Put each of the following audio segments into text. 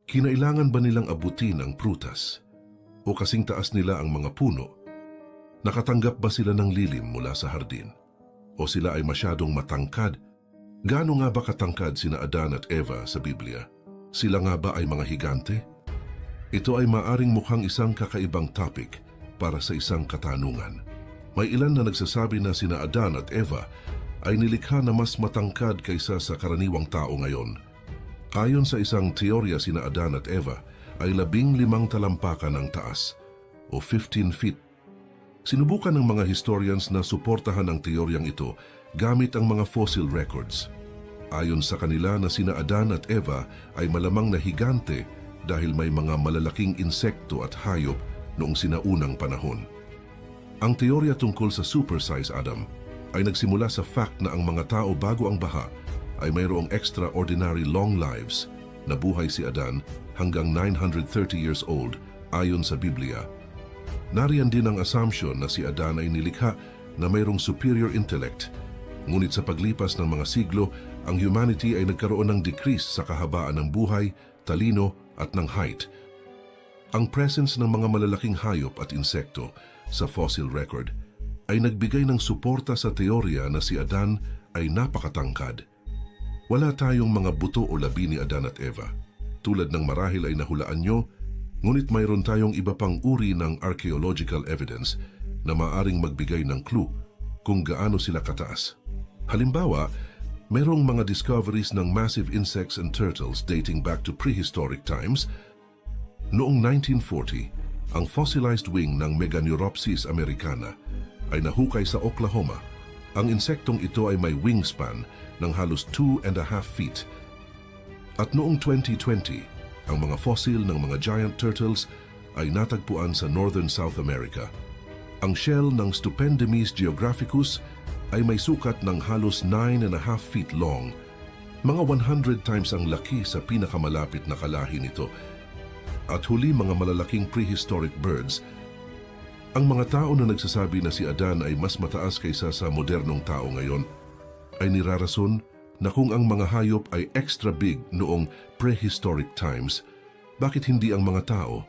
Kinailangan ba nilang abutin ang prutas? O kasing taas nila ang mga puno? Nakatanggap ba sila ng lilim mula sa hardin? O sila ay masyadong matangkad? Gaano nga ba katangkad sina Adan at Eva sa Biblia? Sila nga ba ay mga higante? Ito ay maaring mukhang isang kakaibang topic para sa isang katanungan. May ilan na nagsasabi na sina Adan at Eva ay nilikha na mas matangkad kaysa sa karaniwang tao ngayon. Ayon sa isang teorya, sina Adan at Eva ay 15 talampakan ang taas o 15 feet. Sinubukan ng mga historians na suportahan ang teoryang ito gamit ang mga fossil records. Ayon sa kanila na sina Adan at Eva ay malamang na higante dahil may mga malalaking insekto at hayop noong sinaunang panahon. Ang teorya tungkol sa super-size Adam ay nagsimula sa fact na ang mga tao bago ang baha ay mayroong extraordinary long lives. Nabuhay si Adan hanggang 930 years old ayon sa Biblia. Nariyan din ang assumption na si Adan ay nilikha na mayroong superior intellect. Ngunit sa paglipas ng mga siglo, ang humanity ay nagkaroon ng decrease sa kahabaan ng buhay, talino at ng height. Ang presence ng mga malalaking hayop at insekto sa fossil record ay nagbigay ng suporta sa teorya na si Adan ay napakatangkad. Wala tayong mga buto o labi ni Adan at Eva. Tulad ng marahil ay nahulaan nyo, ngunit mayroon tayong iba pang uri ng archaeological evidence na maaring magbigay ng clue kung gaano sila kataas. Halimbawa, mayroong mga discoveries ng massive insects and turtles dating back to prehistoric times. Noong 1940, ang fossilized wing ng Meganeuropsis americana ay nahukay sa Oklahoma. Ang insektong ito ay may wingspan ng halos 2.5 feet. At noong 2020, ang mga fossil ng mga giant turtles ay natagpuan sa Northern South America. Ang shell ng Stupendemes geographicus ay may sukat ng halos 9.5 feet long, mga 100 times ang laki sa pinakamalapit na kalahi nito. At huli, mga malalaking prehistoric birds. Ang mga tao na nagsasabi na si Adan ay mas mataas kaysa sa modernong tao ngayon ay nirarason na kung ang mga hayop ay extra big noong prehistoric times, bakit hindi ang mga tao?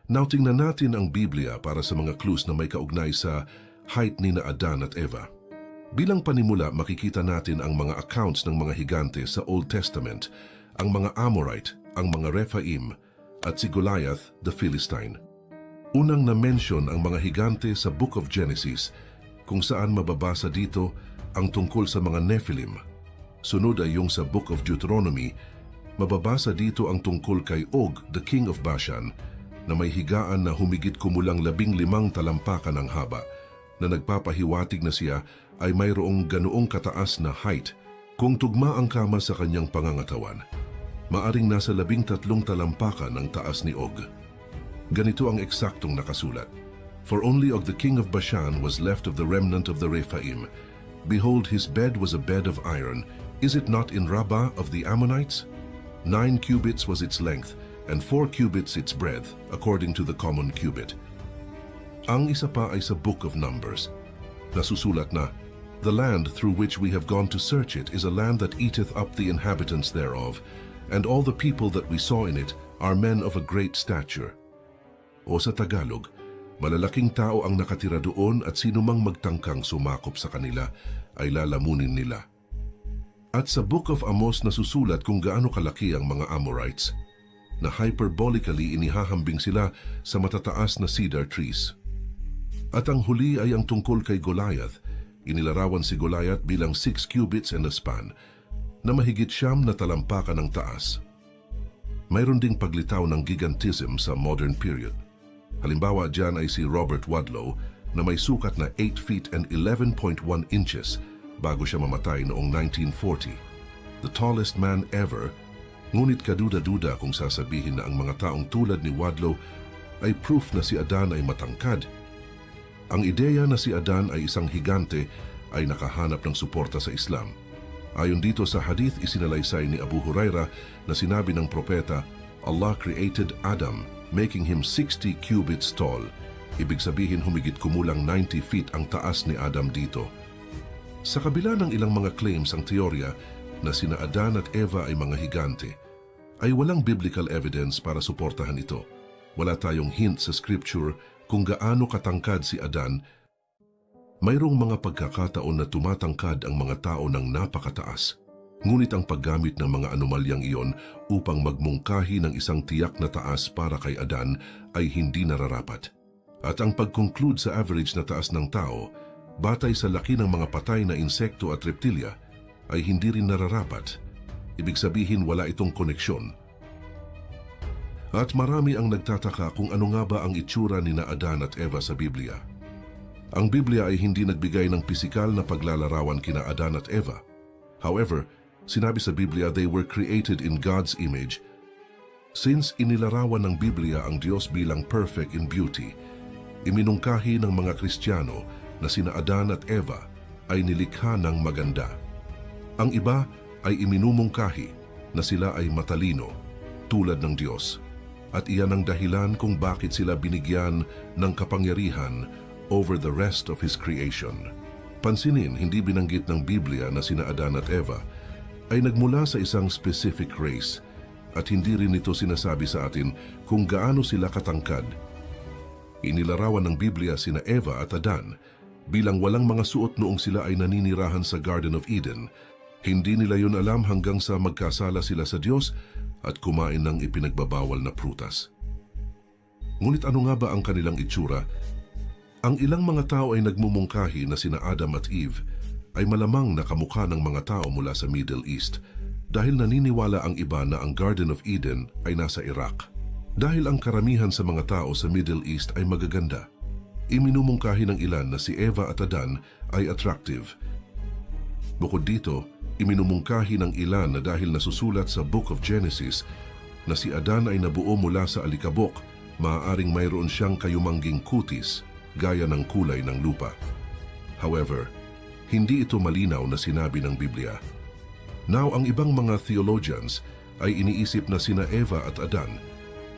Now tingnan natin ang Biblia para sa mga clues na may kaugnay sa height ni na Adan at Eva. Bilang panimula, makikita natin ang mga accounts ng mga higante sa Old Testament, ang mga Amorite, ang mga Rephaim, at si Goliath the Philistine. Unang na-mention ang mga higante sa Book of Genesis, kung saan mababasa dito ang tungkol sa mga Nephilim. Sunod ay yung sa Book of Deuteronomy, mababasa dito ang tungkol kay Og, the king of Bashan, na may higaan na humigit kumulang 15 talampakan ang haba, na nagpapahiwatig na siya ay mayroong ganoong kataas na height. Kung tugma ang kama sa kanyang pangangatawan, maaring nasa 13 talampakan ang taas ni Og. Ganito ang eksaktong nakasulat. For only Og the king of Bashan was left of the remnant of the Rephaim. Behold, his bed was a bed of iron. Is it not in Rabbah of the Ammonites? 9 cubits was its length, and 4 cubits its breadth, according to the common cubit. Ang isa pa ay sa Book of Numbers. Nasusulat na, the land through which we have gone to search it is a land that eateth up the inhabitants thereof, and all the people that we saw in it are men of a great stature. O sa Tagalog, malalaking tao ang nakatira doon at sinumang magtangkang sumakop sa kanila ay lalamunin nila. At sa Book of Amos nasusulat kung gaano kalaki ang mga Amorites, na hyperbolically inihahambing sila sa matataas na cedar trees. At ang huli ay ang tungkol kay Goliath. Inilarawan si Goliath bilang 6 cubits and a span, na mahigit 9 na talampakan ng taas. Mayroon ding paglitaw ng gigantism sa modern period. Halimbawa dyan ay si Robert Wadlow na may sukat na 8 feet and 11.1 inches bago siya mamatay noong 1940. The tallest man ever, ngunit kaduda-duda kung sasabihin na ang mga taong tulad ni Wadlow ay proof na si Adan ay matangkad. Ang ideya na si Adan ay isang higante ay nakahanap ng suporta sa Islam. Ayon dito sa hadith, isinalaysay ni Abu Huraira na sinabi ng propeta, Allah created Adam, making him 60 cubits tall. Ibig sabihin humigit kumulang 90 feet ang taas ni Adam dito. Sa kabila ng ilang mga claims ang teorya na sina Adan at Eva ay mga higante, ay walang biblical evidence para suportahan ito. Wala tayong hint sa scripture kung gaano katangkad si Adan. Mayroong mga pagkakataon na tumatangkad ang mga tao ng napakataas. Ngunit ang paggamit ng mga anomalyang iyon upang magmungkahi ng isang tiyak na taas para kay Adan ay hindi nararapat. At ang pag-conclude sa average na taas ng tao, batay sa laki ng mga patay na insekto at reptilya, ay hindi rin nararapat. Ibig sabihin wala itong koneksyon. At marami ang nagtataka kung ano nga ba ang itsura ni na Adan at Eva sa Biblia. Ang Biblia ay hindi nagbigay ng pisikal na paglalarawan kina Adan at Eva. However, sinabi sa Biblia they were created in God's image. Since inilarawan ng Biblia ang Diyos bilang perfect in beauty, iminungkahi ng mga Kristiyano na sina Adan at Eva ay nilikha ng maganda. Ang iba ay iminumungkahi na sila ay matalino, tulad ng Diyos. At iyan ang dahilan kung bakit sila binigyan ng kapangyarihan over the rest of His creation. Pansinin, hindi binanggit ng Biblia na sina Adan at Eva ay nagmula sa isang specific race at hindi rin ito sinasabi sa atin kung gaano sila katangkad. Inilarawan ng Biblia sina Eva at Adan bilang walang mga suot noong sila ay naninirahan sa Garden of Eden. Hindi nila yun alam hanggang sa magkasala sila sa Diyos at kumain ng ipinagbabawal na prutas. Ngunit ano nga ba ang kanilang itsura? Ang ilang mga tao ay nagmumungkahi na sina Adam at Eve ay malamang nakamukha ng mga tao mula sa Middle East dahil naniniwala ang iba na ang Garden of Eden ay nasa Iraq. Dahil ang karamihan sa mga tao sa Middle East ay magaganda, iminumungkahi ng ilan na si Eva at Adan ay attractive. Bukod dito, iminumungkahi ng ilan na dahil nasusulat sa Book of Genesis na si Adan ay nabuo mula sa alikabok, maaaring mayroon siyang kayumangging kutis gaya ng kulay ng lupa. However, hindi ito malinaw na sinabi ng Biblia. Now, ang ibang mga theologians ay iniisip na sina Eva at Adan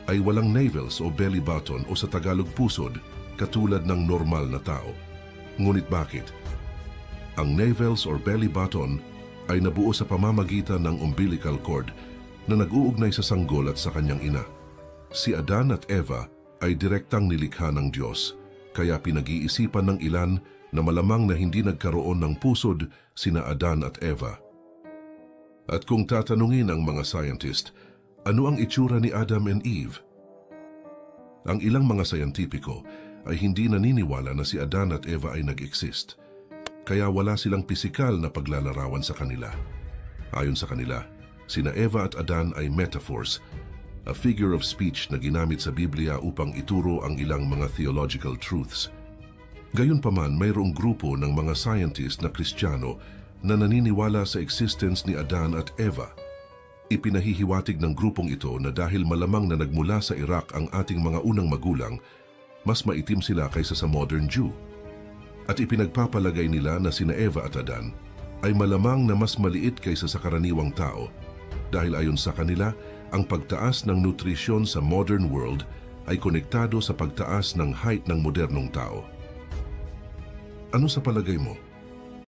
ay walang navels o belly button o sa Tagalog pusod katulad ng normal na tao. Ngunit bakit? Ang navels or belly button ay nabuo sa pamamagitan ng umbilical cord na nag-uugnay sa sanggol at sa kanyang ina. Si Adan at Eva ay direktang nilikha ng Diyos, kaya pinag-iisipan ng ilan na malamang na hindi nagkaroon ng pusod sina Adan at Eva. At kung tatanungin ang mga scientist, ano ang itsura ni Adam and Eve? Ang ilang mga scientifico ay hindi naniniwala na si Adan at Eva ay nag-exist, kaya wala silang pisikal na paglalarawan sa kanila. Ayon sa kanila, sina Eva at Adan ay metaphors, a figure of speech na ginamit sa Biblia upang ituro ang ilang mga theological truths. Gayunpaman, mayroong grupo ng mga scientist na Kristiyano na naniniwala sa existence ni Adan at Eva. Ipinahihiwatig ng grupong ito na dahil malamang na nagmula sa Iraq ang ating mga unang magulang, mas maitim sila kaysa sa modern Jew. At ipinagpapalagay nila na sina Eva at Adan ay malamang na mas maliit kaysa sa karaniwang tao dahil ayon sa kanila, ang pagtaas ng nutrisyon sa modern world ay konektado sa pagtaas ng height ng modernong tao. Ano sa palagay mo?